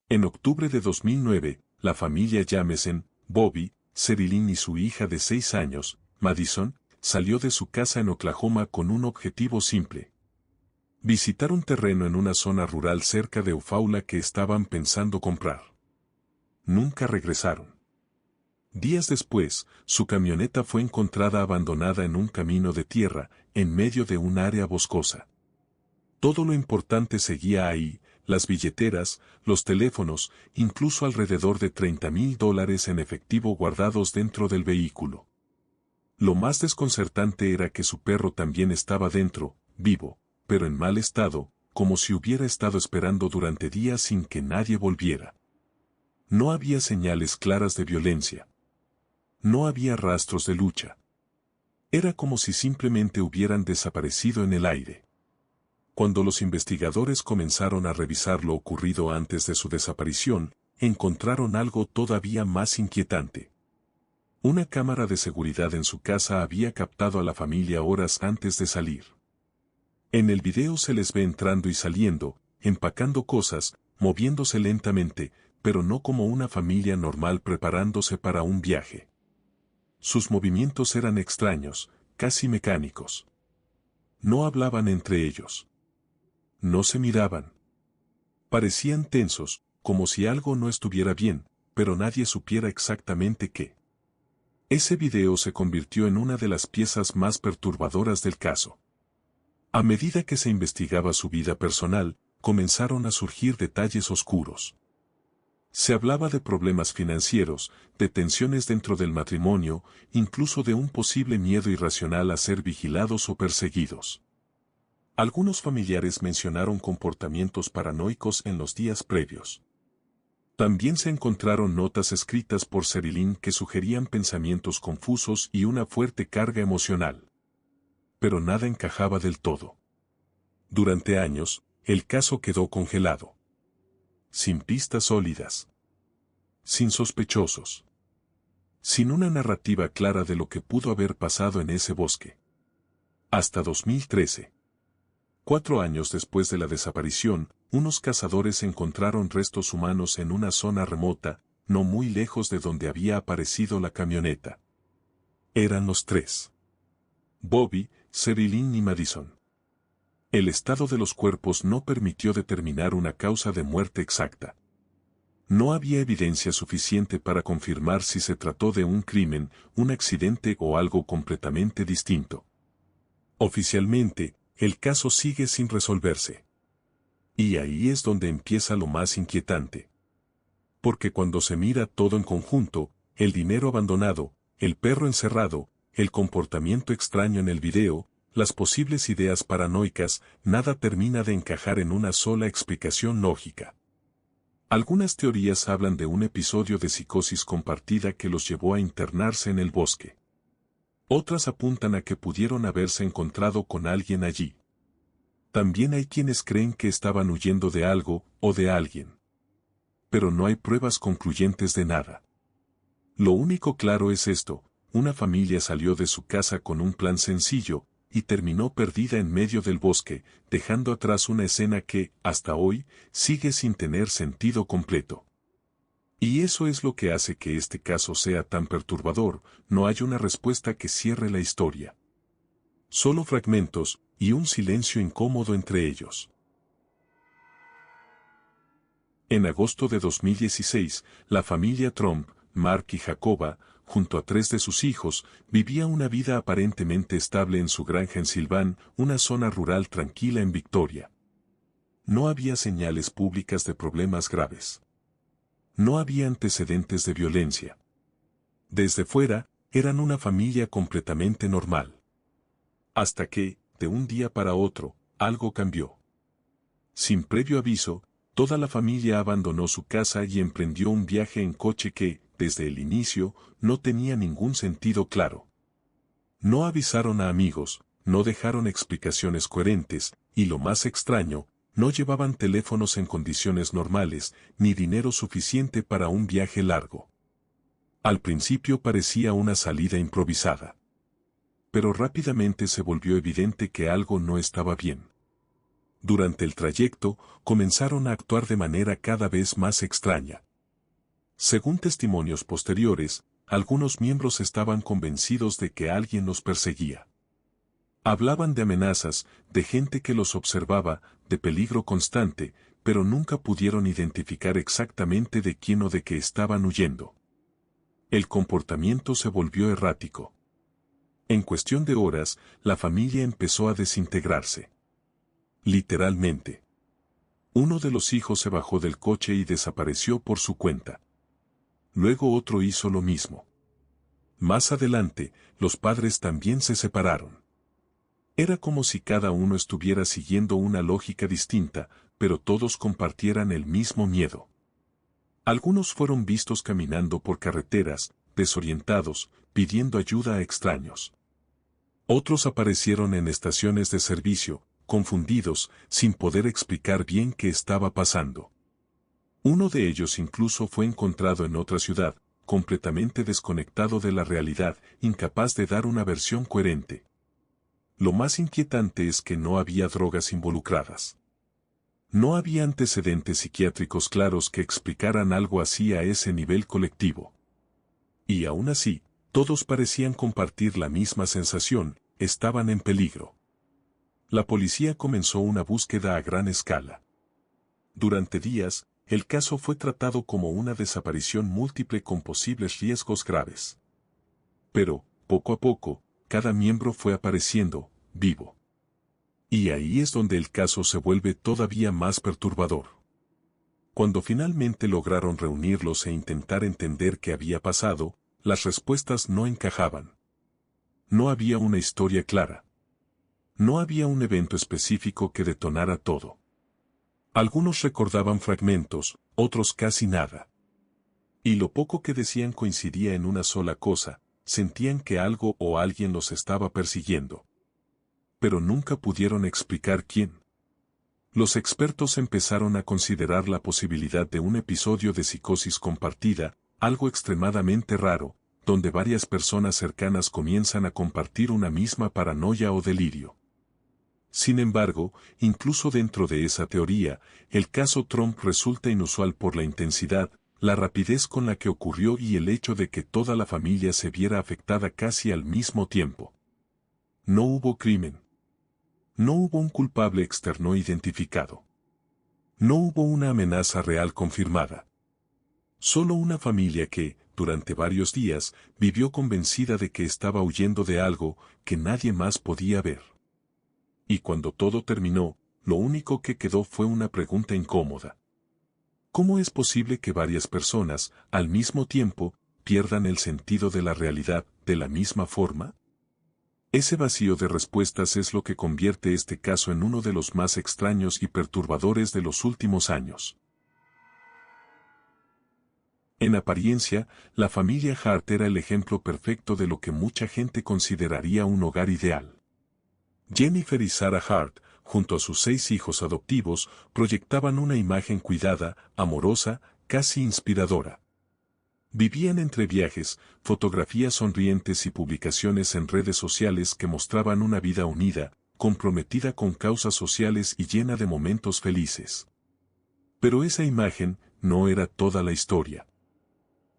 En octubre de 2009, la familia Jamesen, Bobby, Sherilyn y su hija de 6 años, Madison, salió de su casa en Oklahoma con un objetivo simple: visitar un terreno en una zona rural cerca de Eufaula que estaban pensando comprar. Nunca regresaron. Días después, su camioneta fue encontrada abandonada en un camino de tierra, en medio de un área boscosa. Todo lo importante seguía ahí: las billeteras, los teléfonos, incluso alrededor de $30,000 en efectivo guardados dentro del vehículo. Lo más desconcertante era que su perro también estaba dentro, vivo, pero en mal estado, como si hubiera estado esperando durante días sin que nadie volviera. No había señales claras de violencia. No había rastros de lucha. Era como si simplemente hubieran desaparecido en el aire. Cuando los investigadores comenzaron a revisar lo ocurrido antes de su desaparición, encontraron algo todavía más inquietante. Una cámara de seguridad en su casa había captado a la familia horas antes de salir. En el video se les ve entrando y saliendo, empacando cosas, moviéndose lentamente, pero no como una familia normal preparándose para un viaje. Sus movimientos eran extraños, casi mecánicos. No hablaban entre ellos. No se miraban. Parecían tensos, como si algo no estuviera bien, pero nadie supiera exactamente qué. Ese video se convirtió en una de las piezas más perturbadoras del caso. A medida que se investigaba su vida personal, comenzaron a surgir detalles oscuros. Se hablaba de problemas financieros, de tensiones dentro del matrimonio, incluso de un posible miedo irracional a ser vigilados o perseguidos. Algunos familiares mencionaron comportamientos paranoicos en los días previos. También se encontraron notas escritas por Sherilyn que sugerían pensamientos confusos y una fuerte carga emocional. Pero nada encajaba del todo. Durante años, el caso quedó congelado. Sin pistas sólidas. Sin sospechosos. Sin una narrativa clara de lo que pudo haber pasado en ese bosque. Hasta 2013. 4 años después de la desaparición, unos cazadores encontraron restos humanos en una zona remota, no muy lejos de donde había aparecido la camioneta. Eran los 3. Bobby, Sherilyn y Madison. El estado de los cuerpos no permitió determinar una causa de muerte exacta. No había evidencia suficiente para confirmar si se trató de un crimen, un accidente o algo completamente distinto. Oficialmente, el caso sigue sin resolverse. Y ahí es donde empieza lo más inquietante. Porque cuando se mira todo en conjunto, el dinero abandonado, el perro encerrado, el comportamiento extraño en el video, las posibles ideas paranoicas, nada termina de encajar en una sola explicación lógica. Algunas teorías hablan de un episodio de psicosis compartida que los llevó a internarse en el bosque. Otras apuntan a que pudieron haberse encontrado con alguien allí. También hay quienes creen que estaban huyendo de algo o de alguien. Pero no hay pruebas concluyentes de nada. Lo único claro es esto: una familia salió de su casa con un plan sencillo, y terminó perdida en medio del bosque, dejando atrás una escena que, hasta hoy, sigue sin tener sentido completo. Y eso es lo que hace que este caso sea tan perturbador: no hay una respuesta que cierre la historia. Solo fragmentos, y un silencio incómodo entre ellos. En agosto de 2016, la familia Trump, Mark y Jacoba, junto a 3 de sus hijos, vivía una vida aparentemente estable en su granja en Sylvan, una zona rural tranquila en Victoria. No había señales públicas de problemas graves. No había antecedentes de violencia. Desde fuera, eran una familia completamente normal. Hasta que, de un día para otro, algo cambió. Sin previo aviso, toda la familia abandonó su casa y emprendió un viaje en coche que, desde el inicio, no tenía ningún sentido claro. No avisaron a amigos, no dejaron explicaciones coherentes, y lo más extraño, no llevaban teléfonos en condiciones normales, ni dinero suficiente para un viaje largo. Al principio parecía una salida improvisada. Pero rápidamente se volvió evidente que algo no estaba bien. Durante el trayecto, comenzaron a actuar de manera cada vez más extraña. Según testimonios posteriores, algunos miembros estaban convencidos de que alguien los perseguía. Hablaban de amenazas, de gente que los observaba, de peligro constante, pero nunca pudieron identificar exactamente de quién o de qué estaban huyendo. El comportamiento se volvió errático. En cuestión de horas, la familia empezó a desintegrarse. Literalmente. Uno de los hijos se bajó del coche y desapareció por su cuenta. Luego otro hizo lo mismo. Más adelante, los padres también se separaron. Era como si cada uno estuviera siguiendo una lógica distinta, pero todos compartieran el mismo miedo. Algunos fueron vistos caminando por carreteras, desorientados, pidiendo ayuda a extraños. Otros aparecieron en estaciones de servicio, confundidos, sin poder explicar bien qué estaba pasando. Uno de ellos incluso fue encontrado en otra ciudad, completamente desconectado de la realidad, incapaz de dar una versión coherente. Lo más inquietante es que no había drogas involucradas. No había antecedentes psiquiátricos claros que explicaran algo así a ese nivel colectivo. Y aún así, todos parecían compartir la misma sensación, estaban en peligro. La policía comenzó una búsqueda a gran escala. Durante días, el caso fue tratado como una desaparición múltiple con posibles riesgos graves. Pero, poco a poco, cada miembro fue apareciendo, vivo. Y ahí es donde el caso se vuelve todavía más perturbador. Cuando finalmente lograron reunirlos e intentar entender qué había pasado, las respuestas no encajaban. No había una historia clara. No había un evento específico que detonara todo. Algunos recordaban fragmentos, otros casi nada. Y lo poco que decían coincidía en una sola cosa, sentían que algo o alguien los estaba persiguiendo. Pero nunca pudieron explicar quién. Los expertos empezaron a considerar la posibilidad de un episodio de psicosis compartida, algo extremadamente raro, donde varias personas cercanas comienzan a compartir una misma paranoia o delirio. Sin embargo, incluso dentro de esa teoría, el caso Trump resulta inusual por la intensidad, la rapidez con la que ocurrió y el hecho de que toda la familia se viera afectada casi al mismo tiempo. No hubo crimen. No hubo un culpable externo identificado. No hubo una amenaza real confirmada. Solo una familia que, durante varios días, vivió convencida de que estaba huyendo de algo que nadie más podía ver. Y cuando todo terminó, lo único que quedó fue una pregunta incómoda. ¿Cómo es posible que varias personas, al mismo tiempo, pierdan el sentido de la realidad de la misma forma? Ese vacío de respuestas es lo que convierte este caso en uno de los más extraños y perturbadores de los últimos años. En apariencia, la familia Hart era el ejemplo perfecto de lo que mucha gente consideraría un hogar ideal. Jennifer y Sarah Hart, junto a sus 6 hijos adoptivos, proyectaban una imagen cuidada, amorosa, casi inspiradora. Vivían entre viajes, fotografías sonrientes y publicaciones en redes sociales que mostraban una vida unida, comprometida con causas sociales y llena de momentos felices. Pero esa imagen no era toda la historia.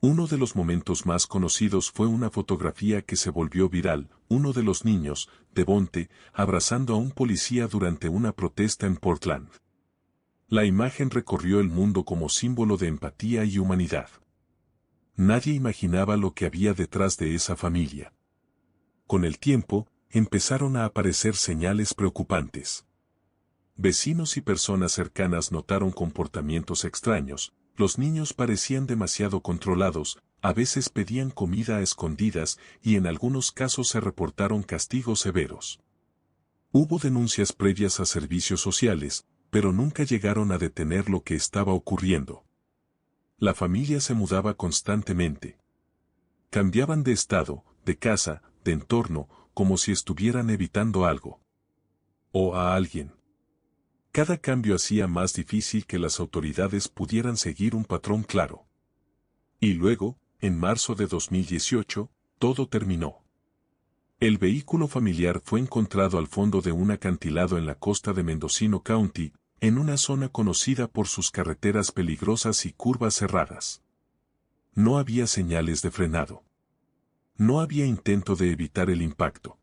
Uno de los momentos más conocidos fue una fotografía que se volvió viral, uno de los niños, Devonte, abrazando a un policía durante una protesta en Portland. La imagen recorrió el mundo como símbolo de empatía y humanidad. Nadie imaginaba lo que había detrás de esa familia. Con el tiempo, empezaron a aparecer señales preocupantes. Vecinos y personas cercanas notaron comportamientos extraños. Los niños parecían demasiado controlados, a veces pedían comida a escondidas y en algunos casos se reportaron castigos severos. Hubo denuncias previas a servicios sociales, pero nunca llegaron a detener lo que estaba ocurriendo. La familia se mudaba constantemente. Cambiaban de estado, de casa, de entorno, como si estuvieran evitando algo. O a alguien. Cada cambio hacía más difícil que las autoridades pudieran seguir un patrón claro. Y luego, en marzo de 2018, todo terminó. El vehículo familiar fue encontrado al fondo de un acantilado en la costa de Mendocino County, en una zona conocida por sus carreteras peligrosas y curvas cerradas. No había señales de frenado. No había intento de evitar el impacto.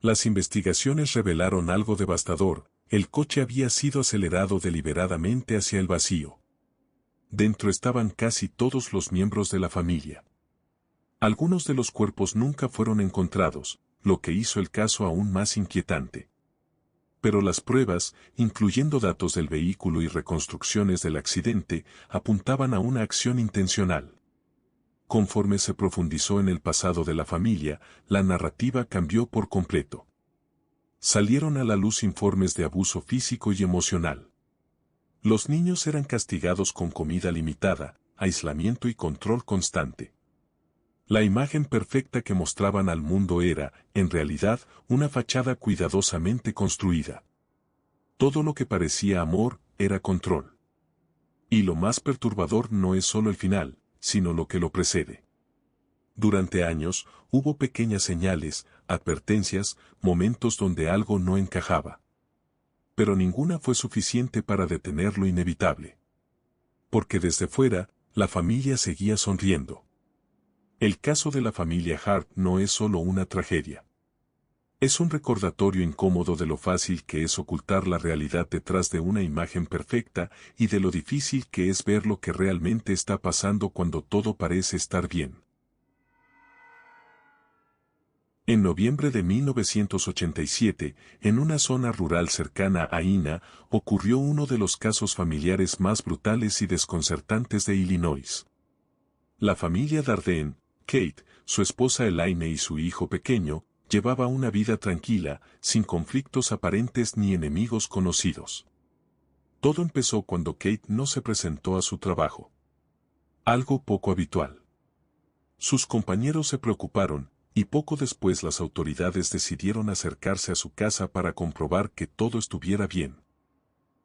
Las investigaciones revelaron algo devastador: el coche había sido acelerado deliberadamente hacia el vacío. Dentro estaban casi todos los miembros de la familia. Algunos de los cuerpos nunca fueron encontrados, lo que hizo el caso aún más inquietante. Pero las pruebas, incluyendo datos del vehículo y reconstrucciones del accidente, apuntaban a una acción intencional. Conforme se profundizó en el pasado de la familia, la narrativa cambió por completo. Salieron a la luz informes de abuso físico y emocional. Los niños eran castigados con comida limitada, aislamiento y control constante. La imagen perfecta que mostraban al mundo era, en realidad, una fachada cuidadosamente construida. Todo lo que parecía amor era control. Y lo más perturbador no es solo el final, sino lo que lo precede. Durante años, hubo pequeñas señales, advertencias, momentos donde algo no encajaba. Pero ninguna fue suficiente para detener lo inevitable. Porque desde fuera, la familia seguía sonriendo. El caso de la familia Hart no es solo una tragedia. Es un recordatorio incómodo de lo fácil que es ocultar la realidad detrás de una imagen perfecta y de lo difícil que es ver lo que realmente está pasando cuando todo parece estar bien. En noviembre de 1987, en una zona rural cercana a Ina, ocurrió uno de los casos familiares más brutales y desconcertantes de Illinois. La familia Darden, Kate, su esposa Elaine y su hijo pequeño, llevaba una vida tranquila, sin conflictos aparentes ni enemigos conocidos. Todo empezó cuando Kate no se presentó a su trabajo. Algo poco habitual. Sus compañeros se preocuparon, y poco después las autoridades decidieron acercarse a su casa para comprobar que todo estuviera bien.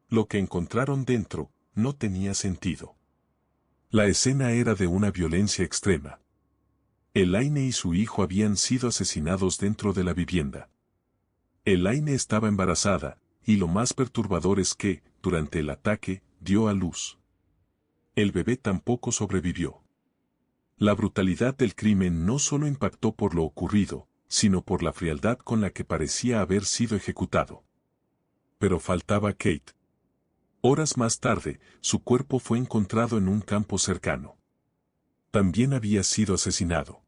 Lo que encontraron dentro no tenía sentido. La escena era de una violencia extrema. Elaine y su hijo habían sido asesinados dentro de la vivienda. Elaine estaba embarazada, y lo más perturbador es que, durante el ataque, dio a luz. El bebé tampoco sobrevivió. La brutalidad del crimen no solo impactó por lo ocurrido, sino por la frialdad con la que parecía haber sido ejecutado. Pero faltaba Kate. Horas más tarde, su cuerpo fue encontrado en un campo cercano. También había sido asesinado.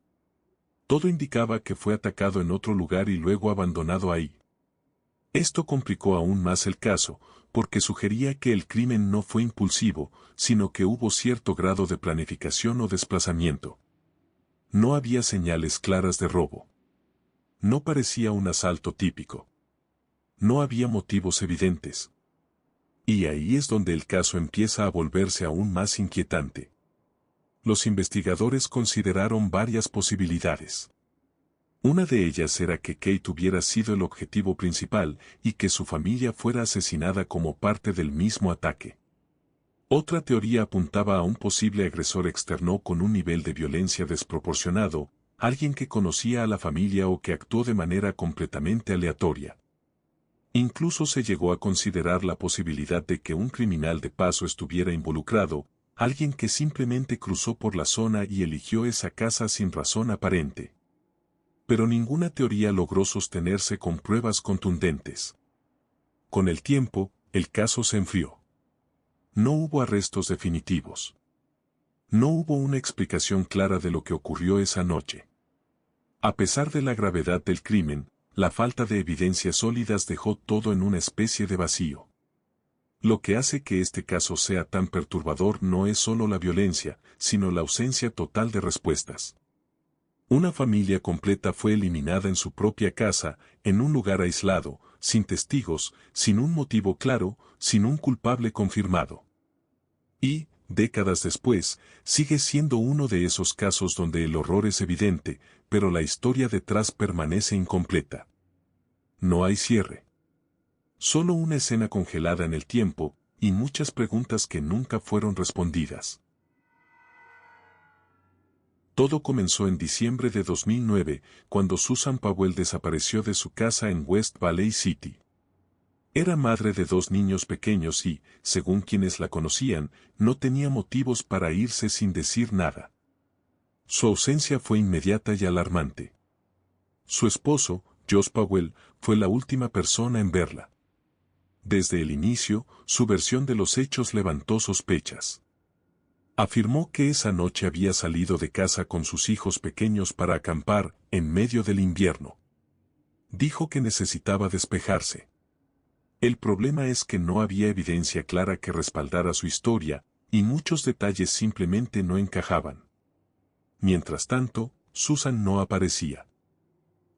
Todo indicaba que fue atacado en otro lugar y luego abandonado ahí. Esto complicó aún más el caso, porque sugería que el crimen no fue impulsivo, sino que hubo cierto grado de planificación o desplazamiento. No había señales claras de robo. No parecía un asalto típico. No había motivos evidentes. Y ahí es donde el caso empieza a volverse aún más inquietante. Los investigadores consideraron varias posibilidades. Una de ellas era que Kate hubiera sido el objetivo principal y que su familia fuera asesinada como parte del mismo ataque. Otra teoría apuntaba a un posible agresor externo con un nivel de violencia desproporcionado, alguien que conocía a la familia o que actuó de manera completamente aleatoria. Incluso se llegó a considerar la posibilidad de que un criminal de paso estuviera involucrado, alguien que simplemente cruzó por la zona y eligió esa casa sin razón aparente. Pero ninguna teoría logró sostenerse con pruebas contundentes. Con el tiempo, el caso se enfrió. No hubo arrestos definitivos. No hubo una explicación clara de lo que ocurrió esa noche. A pesar de la gravedad del crimen, la falta de evidencias sólidas dejó todo en una especie de vacío. Lo que hace que este caso sea tan perturbador no es solo la violencia, sino la ausencia total de respuestas. Una familia completa fue eliminada en su propia casa, en un lugar aislado, sin testigos, sin un motivo claro, sin un culpable confirmado. Y, décadas después, sigue siendo uno de esos casos donde el horror es evidente, pero la historia detrás permanece incompleta. No hay cierre. Solo una escena congelada en el tiempo, y muchas preguntas que nunca fueron respondidas. Todo comenzó en diciembre de 2009, cuando Susan Powell desapareció de su casa en West Valley City. Era madre de 2 niños pequeños y, según quienes la conocían, no tenía motivos para irse sin decir nada. Su ausencia fue inmediata y alarmante. Su esposo, Josh Powell, fue la última persona en verla. Desde el inicio, su versión de los hechos levantó sospechas. Afirmó que esa noche había salido de casa con sus hijos pequeños para acampar, en medio del invierno. Dijo que necesitaba despejarse. El problema es que no había evidencia clara que respaldara su historia, y muchos detalles simplemente no encajaban. Mientras tanto, Susan no aparecía.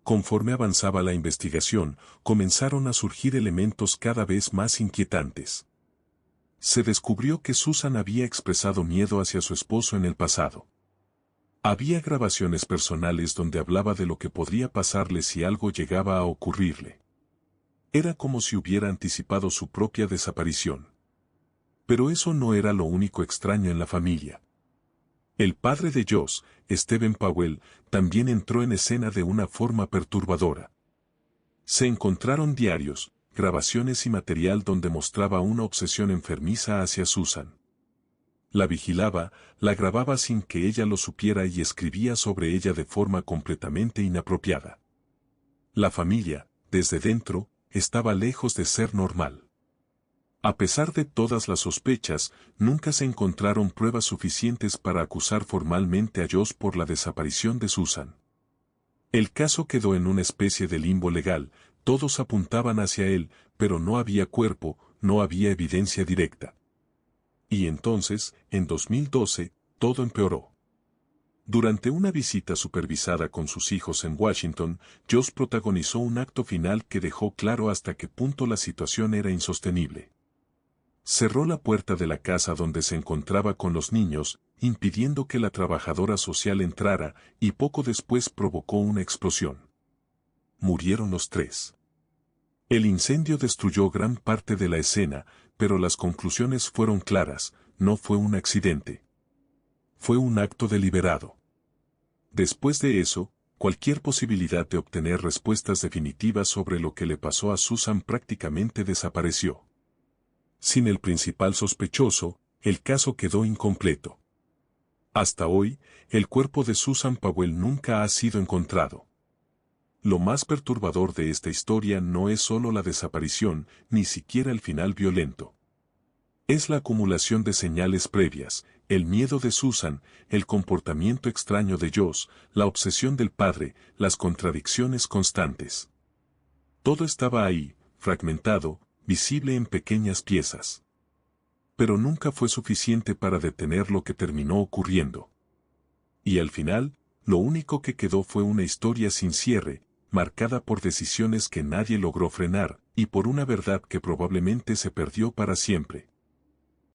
Conforme avanzaba la investigación, comenzaron a surgir elementos cada vez más inquietantes. Se descubrió que Susan había expresado miedo hacia su esposo en el pasado. Había grabaciones personales donde hablaba de lo que podría pasarle si algo llegaba a ocurrirle. Era como si hubiera anticipado su propia desaparición. Pero eso no era lo único extraño en la familia. El padre de Josh, Stephen Powell, también entró en escena de una forma perturbadora. Se encontraron diarios, grabaciones y material donde mostraba una obsesión enfermiza hacia Susan. La vigilaba, la grababa sin que ella lo supiera y escribía sobre ella de forma completamente inapropiada. La familia, desde dentro, estaba lejos de ser normal. A pesar de todas las sospechas, nunca se encontraron pruebas suficientes para acusar formalmente a Josh por la desaparición de Susan. El caso quedó en una especie de limbo legal, todos apuntaban hacia él, pero no había cuerpo, no había evidencia directa. Y entonces, en 2012, todo empeoró. Durante una visita supervisada con sus hijos en Washington, Josh protagonizó un acto final que dejó claro hasta qué punto la situación era insostenible. Cerró la puerta de la casa donde se encontraba con los niños, impidiendo que la trabajadora social entrara, y poco después provocó una explosión. Murieron los 3. El incendio destruyó gran parte de la escena, pero las conclusiones fueron claras: no fue un accidente. Fue un acto deliberado. Después de eso, cualquier posibilidad de obtener respuestas definitivas sobre lo que le pasó a Susan prácticamente desapareció. Sin el principal sospechoso, el caso quedó incompleto. Hasta hoy, el cuerpo de Susan Powell nunca ha sido encontrado. Lo más perturbador de esta historia no es solo la desaparición, ni siquiera el final violento. Es la acumulación de señales previas, el miedo de Susan, el comportamiento extraño de Josh, la obsesión del padre, las contradicciones constantes. Todo estaba ahí, fragmentado, visible en pequeñas piezas. Pero nunca fue suficiente para detener lo que terminó ocurriendo. Y al final, lo único que quedó fue una historia sin cierre, marcada por decisiones que nadie logró frenar, y por una verdad que probablemente se perdió para siempre.